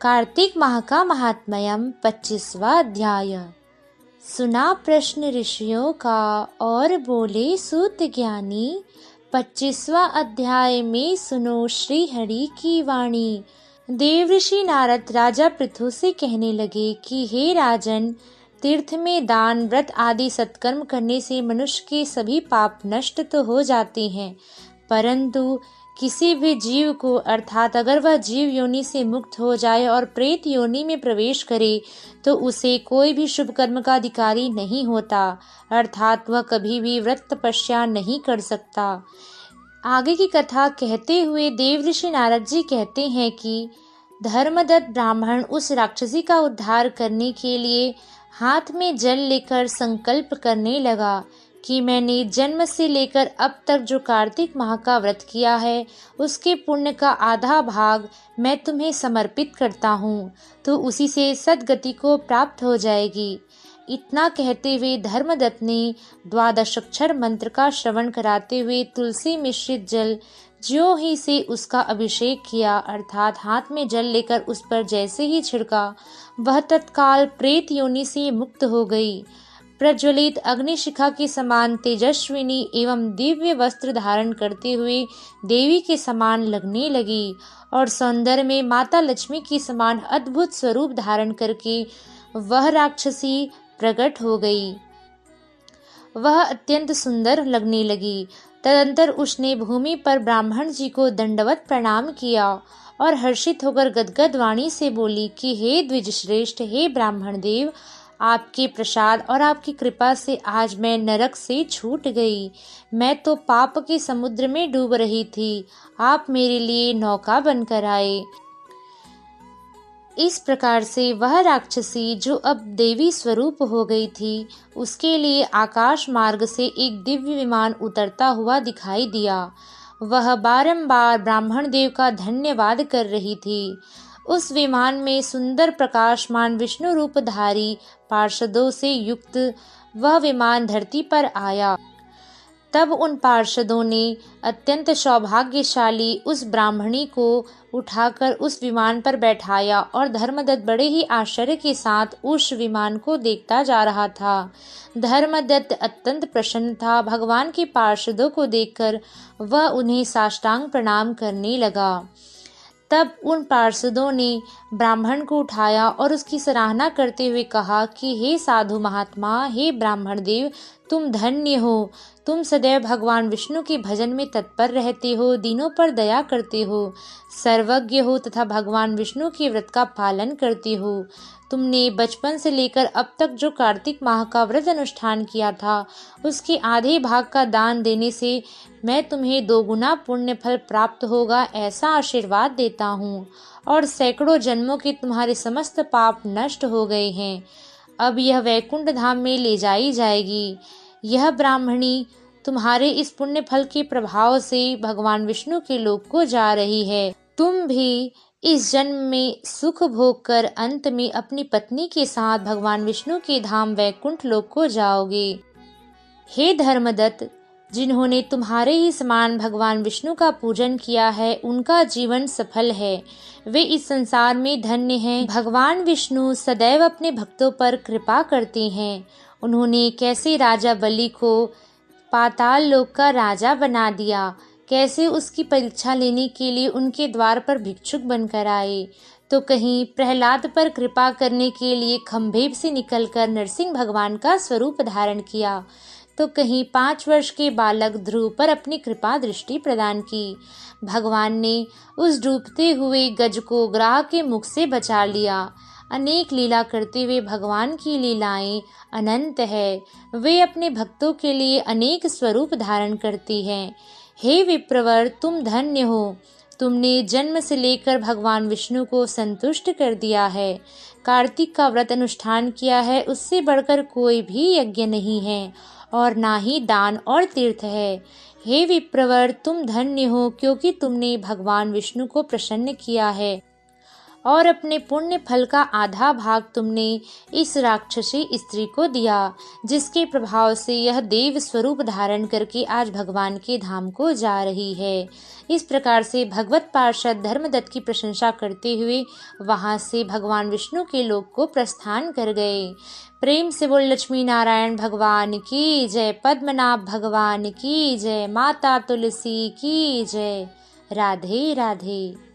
कार्तिक माह का महात्म्यम 25वां अध्याय। सुना प्रश्न ऋषियों का और बोले सूत ज्ञानी। 25वां अध्याय में सुनो श्री हरि की वाणी। देवऋषि नारद राजा पृथु से कहने लगे कि हे राजन, तीर्थ में दान व्रत आदि सत्कर्म करने से मनुष्य के सभी पाप नष्ट तो हो जाते हैं, परंतु किसी भी जीव को अर्थात अगर वह जीव योनि से मुक्त हो जाए और प्रेत योनि में प्रवेश करे तो उसे कोई भी शुभ कर्म का अधिकारी नहीं होता, अर्थात वह कभी भी व्रत तपस्या नहीं कर सकता। आगे की कथा कहते हुए देवऋषि नारद जी कहते हैं कि धर्मदत्त ब्राह्मण उस राक्षसी का उद्धार करने के लिए हाथ में जल लेकर संकल्प करने लगा कि मैंने जन्म से लेकर अब तक जो कार्तिक माह का व्रत किया है उसके पुण्य का आधा भाग मैं तुम्हें समर्पित करता हूँ, तो उसी से सद्गति को प्राप्त हो जाएगी। इतना कहते हुए धर्मदत्त ने 12 अक्षर मंत्र का श्रवण कराते हुए तुलसी मिश्रित जल ज्यों ही से उसका अभिषेक किया, अर्थात हाथ में जल लेकर उस पर जैसे ही छिड़का वह तत्काल प्रेत योनि से मुक्त हो गई। प्रज्वलित अग्निशिखा के समान तेजस्विनी एवं दिव्य वस्त्र धारण करते हुए देवी के समान लगने लगी और सौंदर्य में माता लक्ष्मी के समान अद्भुत स्वरूप धारण करके वह राक्षसी प्रकट हो गई। वह अत्यंत सुंदर लगने लगी। तदंतर उसने भूमि पर ब्राह्मण जी को दंडवत प्रणाम किया और हर्षित होकर गदगद वाणी से बोली कि हे द्विजश्रेष्ठ, हे ब्राह्मण देव, आपके प्रसाद और आपकी कृपा से आज मैं नरक से छूट गई। मैं तो पाप के समुद्र में डूब रही थी, आप मेरे लिए नौका बनकर आए। इस प्रकार से वह राक्षसी जो अब देवी स्वरूप हो गई थी, उसके लिए आकाश मार्ग से एक दिव्य विमान उतरता हुआ दिखाई दिया। वह बारंबार ब्राह्मण देव का धन्यवाद कर रही थी। उस विमान में सुंदर प्रकाशमान विष्णु रूपधारी पार्षदों से युक्त वह विमान धरती पर आया। तब उन पार्षदों ने अत्यंत सौभाग्यशाली उस ब्राह्मणी को उठाकर उस विमान पर बैठाया और धर्मदत्त बड़े ही आश्चर्य के साथ उस विमान को देखता जा रहा था। धर्मदत्त अत्यंत प्रसन्न था। भगवान के पार्षदों को देखकर वह उन्हें साष्टांग प्रणाम करने लगा। तब उन पार्षदों ने ब्राह्मण को उठाया और उसकी सराहना करते हुए कहा कि हे साधु महात्मा, हे ब्राह्मण देव, तुम धन्य हो। तुम सदैव भगवान विष्णु के भजन में तत्पर रहते हो, दीनों पर दया करते हो, सर्वज्ञ हो तथा भगवान विष्णु के व्रत का पालन करते हो। तुमने बचपन से लेकर अब तक जो कार्तिक माह का व्रत अनुष्ठान किया था उसके आधे भाग का दान देने से मैं तुम्हें 2 गुना पुण्य फल प्राप्त होगा, ऐसा आशीर्वाद देता हूँ। और सैकड़ों जन्मों के तुम्हारे समस्त पाप नष्ट हो गए हैं। अब यह वैकुंठ धाम में ले जाई जाएगी। यह ब्राह्मणी तुम्हारे इस पुण्य फल के प्रभाव से भगवान विष्णु के लोक को जा रही है। तुम भी इस जन्म में सुख भोग कर अंत में अपनी पत्नी के साथ भगवान विष्णु के धाम वैकुंठ लोक को जाओगे। हे धर्मदत्त, जिन्होंने तुम्हारे ही समान भगवान विष्णु का पूजन किया है उनका जीवन सफल है, वे इस संसार में धन्य हैं। भगवान विष्णु सदैव अपने भक्तों पर कृपा करते हैं। उन्होंने कैसे राजा बलि को पाताल लोक का राजा बना दिया, कैसे उसकी परीक्षा लेने के लिए उनके द्वार पर भिक्षुक बनकर आए, तो कहीं प्रहलाद पर कृपा करने के लिए खंभे से निकलकर नरसिंह भगवान का स्वरूप धारण किया, तो कहीं 5 वर्ष के बालक ध्रुव पर अपनी कृपा दृष्टि प्रदान की। भगवान ने उस डूबते हुए गज को ग्राह के मुख से बचा लिया। अनेक लीला करते हुए भगवान की लीलाएं अनंत है। वे अपने भक्तों के लिए अनेक स्वरूप धारण करती हैं। हे विप्रवर, तुम धन्य हो। तुमने जन्म से लेकर भगवान विष्णु को संतुष्ट कर दिया है। कार्तिक का व्रत अनुष्ठान किया है, उससे बढ़कर कोई भी यज्ञ नहीं है और ना ही दान और तीर्थ है। हे विप्रवर, तुम धन्य हो क्योंकि तुमने भगवान विष्णु को प्रसन्न किया है और अपने पुण्य फल का आधा भाग तुमने इस राक्षसी स्त्री को दिया, जिसके प्रभाव से यह देव स्वरूप धारण करके आज भगवान के धाम को जा रही है। इस प्रकार से भगवत पार्षद धर्मदत्त की प्रशंसा करते हुए वहां से भगवान विष्णु के लोक को प्रस्थान कर गए। प्रेम से बोल लक्ष्मी नारायण भगवान की जय, पद्मनाभ भगवान की जय, माता तुलसी की जय। राधे राधे।